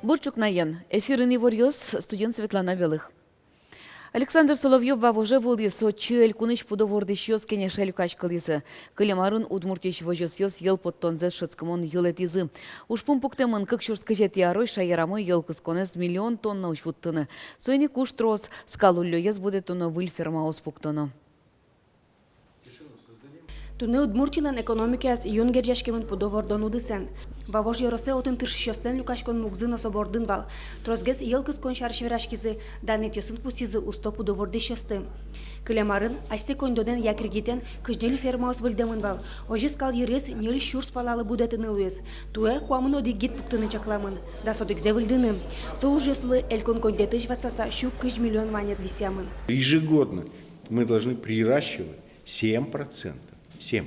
Бурчук Наян. Эфирный варьёс, студент Светлана Белых. Александр Соловьев вавоже волис очель куныч пудовордыщёс кенеше люкачкалысы. Кылемарын удмуртич вожосёс ел подтонзес шыцкамон елетизы. Ушпун пуктемын кыкшурск ярой шаярамы ел кысконес миллион тонна учвуттыны. Сойни куш трос скалуллё ез будет тонна выль фермаос пуктоно. Туне удмуртилан экономикас юнгерjashkemin пудовордон удысен. Вавож йоросе отын тыршищостен люкашкон мугзын особордын вал. Трозгес елкыз коншарш верашкизы, данет йосын пусизы усто пудовордыщосты. Кылемарын асте кондоден якиргитен кыжнели фермаос вылдемын вал. Ожис кал ерес нели шурс палалы будетыны уез. Туэ куамын оди гит пуктыны чакламын. Да содыкзе вылдыны. Соуж йослы элькон кондетыш ватсаса щук 1 миллион ванет лисямын. Ежегодно мы должны приращивать 7%. 7.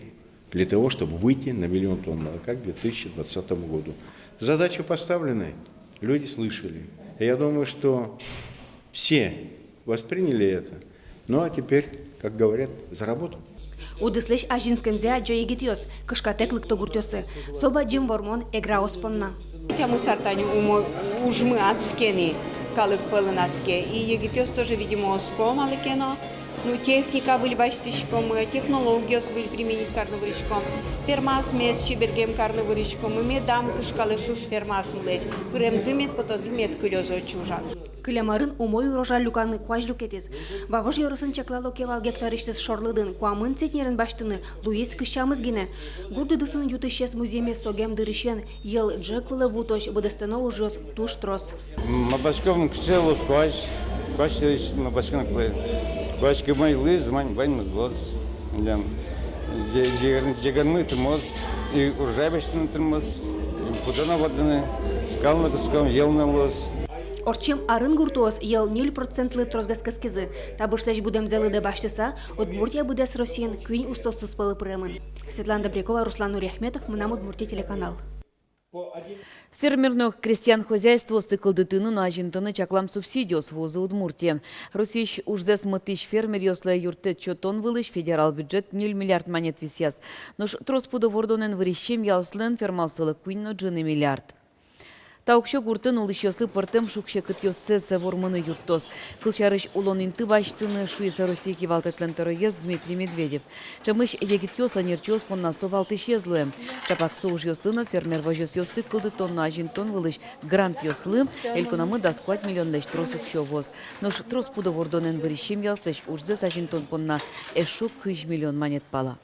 Для того, чтобы выйти на 1 миллион тонн молока к 2020 году. Задача поставленная, люди слышали. Я думаю, что все восприняли это. Ну а теперь, как говорят, за работу. Удыслеш ажинскемзе джоегитиос, кышкатеклык тогуртёсы. Соба джим вормон эгра оспонна. Мы сартани ужмы отскени, калык пылынаске. И егитиос тоже, видимо, оском алыкено. Ну, техника были бачтышком, технология были применить карнавырышком, фермас мес чебергем карнавырышком, и медам кышкалы шуш фермас млеч, грем зимет, пото зимет кылёзо чужан. Кылемарын умой урожай люканы куажлюк етез. Вавож йоросын чаклало кевал гектарыштыз шорлыдын, куамын цетнерін баштыны, Луис кышчамыз гине. Гурдыдысын ютышес музейме согем дырышен, ел джеквылы вутош, будестено ужос туш трос. Мабашком кшелос куаж, куаж мабашком клей. Башки мой лыз, мань мазлоз, джеганмы тымоз, и уржабешны тымоз, путана воданы, скалны куском ел на лоз. Орчем арын гуртуос ел 0% трозгас каскизы. Табышташ будем зелыды баштыса, Удмуртия будес Россиян кюнь устосыз пылы премын. Светлана Добрякова, Руслан Нуряхметов, Мынам Удмуртия телеканал. Фермерных крестьян хозяйство стыкылдытыны на ажинтыны чаклам субсидиос вузы Удмуртия. Русич ужзес мытыш фермер йослы юртет чотон вылыш федерал бюджет 0 миллиард монет висяс. Нош трос пудовордонен вырищем яуслен фермалсылы куинно джины миллиард. Таукшо гуртын улышёслы пыртем шукше кытёссе вормыны юртос. Кылчарыш улонинты баштыны шуеса Россия кивалтетлен ез Дмитрий Медведев. Чамыш егиткёс анерчёс поннасо валтыш езлуэ. Чапаксо уж ёстыны фермер вожёс ёсты кылды тонна ажинтон вылыш грант ёслы. Элькунамы дасквать миллион леш тросов шёвоз. Нош трос пудовордонен вырищем ялстыш ужзес ажинтон понна эшук 1 миллион монет пала.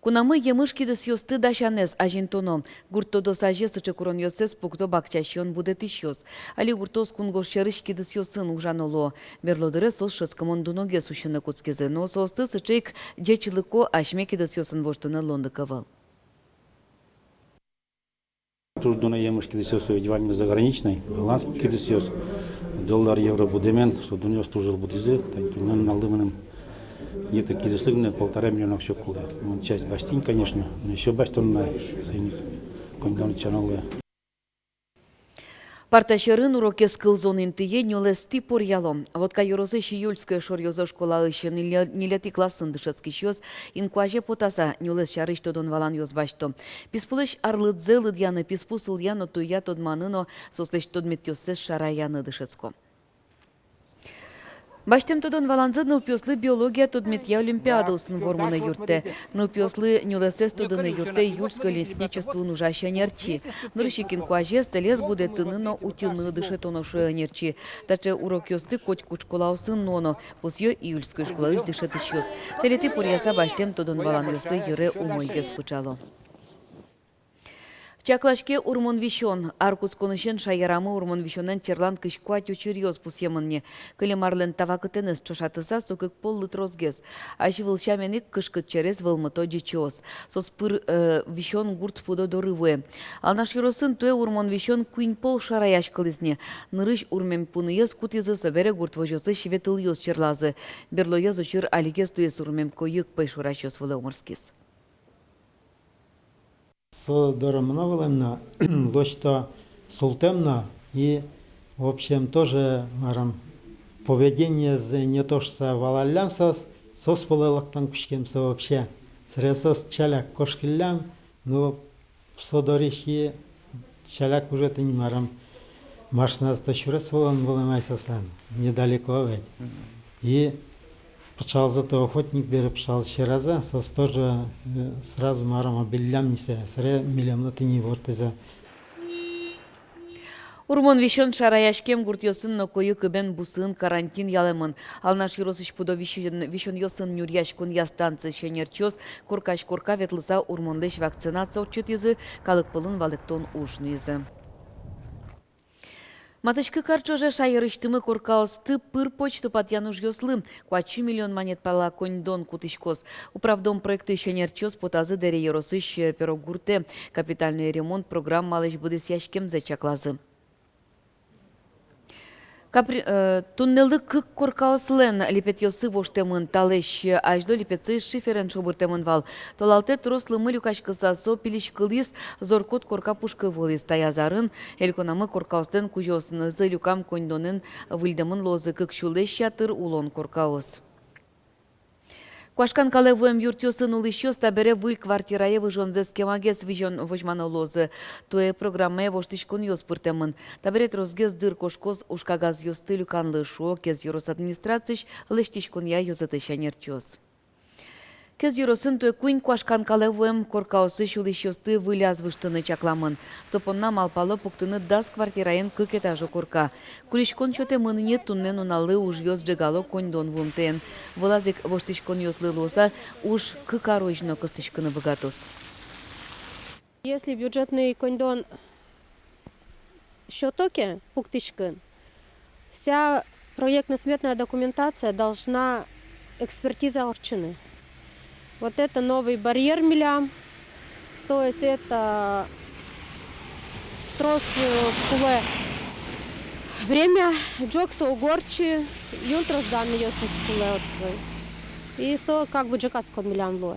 Кунамы емышки дес ёсты дашанес ажинтоно. Гурто досаже сычекурон ёсес пукто бакчащон будет ищёс. Али гуртос кунгош шерышки дес ёсын ужаноло. Берлодыре сос шыскамон дуноге сущыны куцкезе. Но состы сычек джечилыко ашмеки дес ёсын воштыны лондыковал. Турдуна емышки дес ёсы ведевальми заграничной. Голландский дес ёс. Доллар евро будемен. Судун ёс тужил будизе. Тайнтунен налдымыным. Нет, такие слыгны 1,5 миллиона все куда. Часть баштин, конечно, но еще баштон на кондон чанале. Парташерын уроке скылзон интые нюлести порьялом. Вот кайорозы юльская шорьозо школа еще нелети классын дышецкий щёс, инкуаже потаса нюлес шарыш тодон валан ёс башто. Писпулыш арлыдзе лыдьяны, писпус ульяно туя тодманыно, сослыш тодмет ёсес шараяны дышецко. Баштем тодон валанзы нылпёслы биология тодметья олимпиада усын вормыны юрте. Нылпёслы нюлесес тодыны юрте юльское лесничество нужаща нерчи. Нырщикин куажес телес будет тыныно утюны дыше тоношуя нерчи. Таче урок ёсты коть кучкола усын ноно. Пусё июльской школы дыше тыщёс. Телеты пурьяса баштем тодон валан ёсы юре умой ес пычало. Чаклашке урмон вишон, аркус конышен шаярамы урмон вишонен черлан кышкуатючерьёз пусьемынне. Кылемарлен тавакытенес чошатыса сокык поллы трозгез. Аживыл шаменик кышкыт через вылмыто дичоз. Соспыр вишон гурт пудо дорывы. Алнаш юросын туэ урмон вишон куин пол шараяш кылызне. Нырыш урмем пуныез кутызы собере гурт вожозы шеветыл ёз черлазы. Берлоез учыр алигез туэс урмем койык пайшуращёз вылы умырскиз. Дорымна вылымна, лошта султемна и, в общем, тоже поведение не то что валалямсас, соспылылыктан күшкемсе вообще. Сресос чаляк кошкиллям, но содориши челяк уже ты не марам машина стащурес волан майсаслан, недалеко ведь. И пошел зато охотник берет, пошел раза, сос тоже сразу марам обелям не се, сре милям на ты не вортеза. Урмон вишон шараяшкем гуртьосын нокойы көбен бусын карантин ялемын. Алнаш юросыш пудо вишон йосын нюрьяшкун ястанцы шенерчос, куркаш курка ветлыса урмонлеш вакцинация отчетизы, калык пылын валыктон ужнызы. Матышкы карчоже шайырыштымы коркаосты пыр почту патянуш йослы. 4 миллион монет пала коньдон кутышкос. Управдом проекты шенерчос потазы дере еросыш пирогурте. Капитальный ремонт программалыш будыс яшкем зачаклазы. Туннелды кык коркаослен липет йосы воштемын талеш аждо липетсы шиферен шобыртемын вал. Толалте трослымы люкашкыса со пилишкылис зоркот корка пушкы вылис таязарын, эльконамы коркаостен кужосынызы люкам коньдонын выльдемын лозы кык шулеш ятыр улон коркаос. Квашкан калевуем юртёсын улыщёс табере выль квартирае выжонзе схемагес вижон вожманы лозы. Туе программе воштышкон йос пыртемын. Таберет розгез дыр кошкоз ушкагаз йосты люкан лышо, кез юрос администрациш лыштишкон я йозаты шанерчёс. Кез юросын туе куин квашкан калевуем коркаосы улыщёсты выляз выштыны чакламын. Сопонна малпалы пуктыны дас квартираен кык этажо корка. Кулишкон чоте мыныне туннен уналы уж йос джегало коньдон вумтен. Вылазик воштышкон йослы лоса уж кыкарojно костышкыны богатос. Если бюджетный коньдон щотоке пуктышкын, вся проектно-сметная документация должна экспертиза орчины. Вот это новый барьер милям, то есть это трос куле. Время джокса угорчи, юнтрос данный йосис куле. И со как бы джекатскон милям луэ.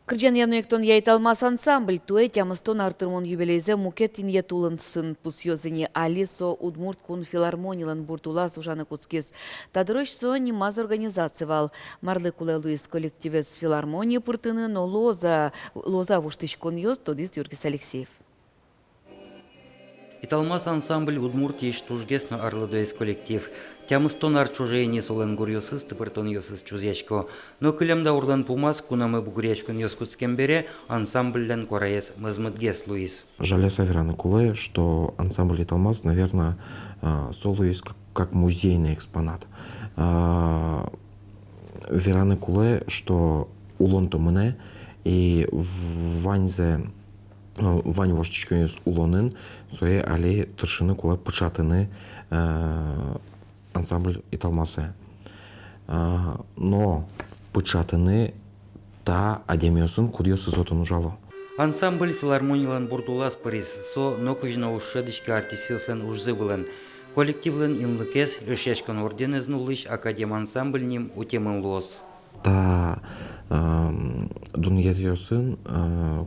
Кырджан януектон яйталмас ансамбль туэ тямыстон артырмон юбилейзе мукет иньетулын сын пусьёзыне Алисо Удмурт кун филармонилан буртула сужаны куцкес. Тадырыш со немаз организацивал. Марлы куле Луис коллективес филармонии пыртыны, но лоза вуштышкон йоз тодис Юргис Алексеев. Италмас ансамбль Удмуртии штужгесно арлыдоис коллектив. Тямыстон арчужейни солен гурьосыз тыпыртон йосыз чузячко. Но кылемда урлан пумас кунамы бугурячкон йоскутскем бере ансамбльден кораец мызмытгес Луис. Жаля Саверана Куле, что ансамбль Италмас, наверное, Луис как музейный экспонат. Вераны Куле, что улон-то мне и Вань воштичкой улонын, своей аллеи торшины Куле початыны ансамбль Италмасы. Но початыны та адемиосын кудьосы зотын ужало. Ансамбль филармониялан бурдулас парис, со нокужна ушедышки артисиосан ужзы былын. Коллективлен инлыкес решешкан орден изнулыш академ ансамбльним утемын лос. Та дуньетиосын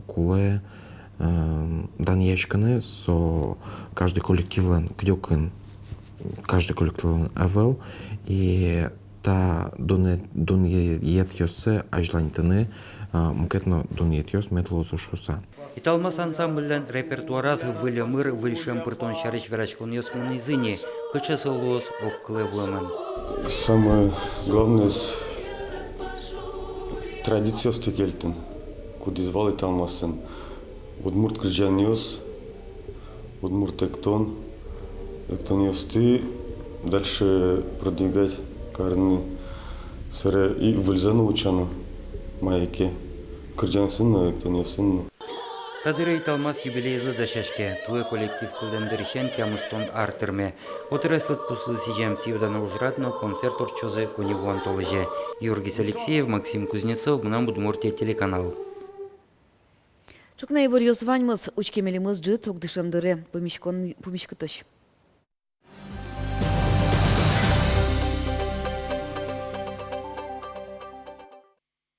куле даньешканы со каждый коллективлен кдёкын, каждый коллективлен авел, и та дуньетиосы ажлантыны мукетно дуньетиос метлосу шуса. Италмас ансамбльден репертуараз вылемыр выльшем пыртон шарыш верачкон йосмын изыне, кычасы лос окклевлымын. Самое главное традиция стекельтен, куда звал Италмасын. Удмурт кырджан йос, Удмурт эктон йосты, дальше продвигать карны сыре и выльзану учану маяке. Кырджан сын, эктон йосын. Тадыры Италмас юбилейзы дашашке, туе коллектив кылдендеришен тямыстон артырме. Отыреслыт пусы сижем сиюдана ужратно концерт орчозы коневуан толыже. Юргис Алексеев, Максим Кузнецов, Мнам Удмуртия телеканал. Чукна его рьёзваньмыз, учкемелимыз джит, огдышамдыре, помешкытош.